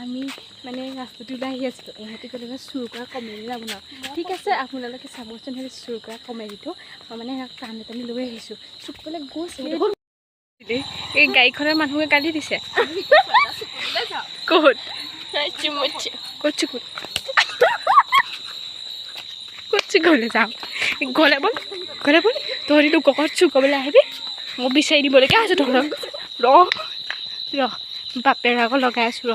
আমি মানে ৰাস্তাটো ওলাই আহি আছিলোঁ ইহঁতে ক'লে চুৰ কৰা কমেডি নবনাওঁ ঠিক আছে আপোনালোকে চাবচোন সেই চুৰ কৰা কমেডিটো মই মানে টানি টানি লৈ আহিছোঁ চুকলৈ গৈছে এই গাড়ীখনৰ মানুহে গালি দিছে ক'ত ক'ত চুকুত ক'ত চুকলৈ যাওঁ গ'লে ব'ল তহঁতি লোকক চুকবলৈ আহিবি মই বিচাৰি দিবলৈকে আছোঁ তহঁতক ৰ বাপেৰ আকৌ লগাই আছোঁ ৰ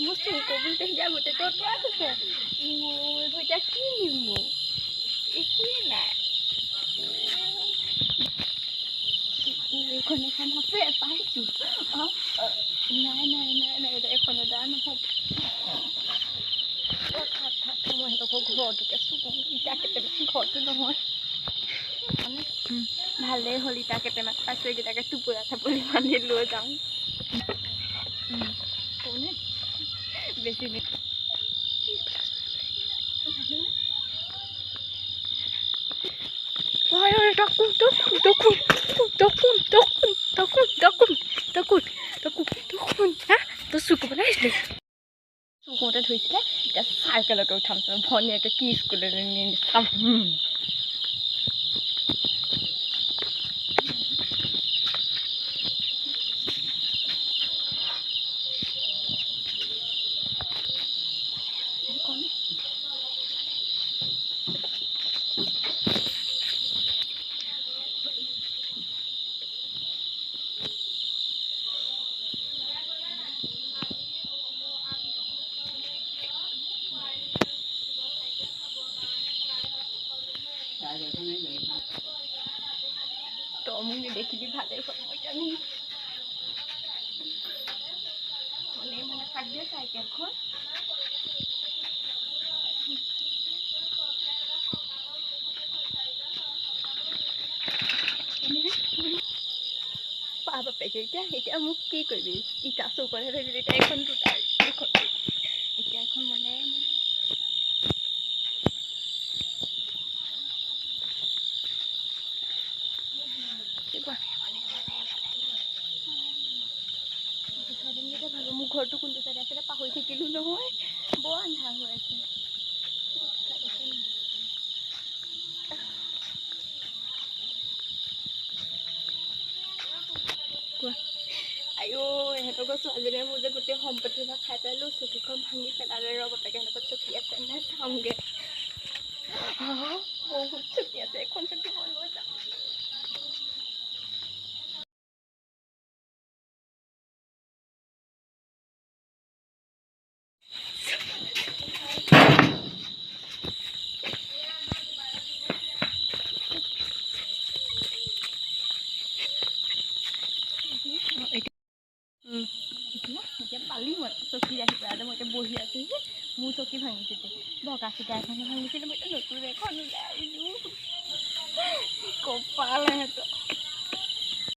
মই চুৰ কৰিবলৈ যাবতে তই আছে এতিয়া কি নিম একোৱে নাই এইখন এখন আছে পাইছোঁ নাই এখন এটা নহ'ব মই সিহঁতক ঘৰটোকে চুকোঁ ইটা কেইটামান ঘৰটো নহয় মানে ভালেই হ'ল ইটা কেইটামান পাইছোঁ এইকেইটাকে টোপোলা থাপলি বান্ধি লৈ যাওঁ কোনে বেছি তই চুকুবলৈ আহিছিলি চুকোতে ধৰিছিলে এতিয়া চাইকেলকে উঠামচোন ভনীয়েকে কি স্কুললৈ নি চাম তই মোক নেদেখিলি ভালেই হ'ল মই এতিয়া মানে থাক দিয়ে চাইকেলখন পা বাপেকে এতিয়া মোক কি কৰিবি ইটা চৌকতহে ধৰিবি এতিয়া এখন এতিয়া এখন মানে মোৰ ঘৰটো কোনটো চাইডে আছিলে পাহৰি থাকিলোঁ নহয় বৰ আন্ধাৰ হৈ আছে আইঅ ইহঁতক ছোৱালীজনীয়ে মোৰ যে গোটেই সম্পত্তি ভাগ খাই পেলালোঁ চকীখন ভাঙি পেলালে ৰ বাপেকে এনেকুৱা চকী আছে নে চাওঁগৈ বহুত চকী আছে এখন চকী মই লৈ যাম এতিয়া পালি মই চকী ৰাখি পেলালে মই এতিয়া বহি আছোঁ যে মোৰ চকী ভাঙিছিলে বগা চিটা এখন ভাঙিছিলে মই এতিয়া নতুন এখন ওলাই আহিলোঁ কপাল সিহঁতৰ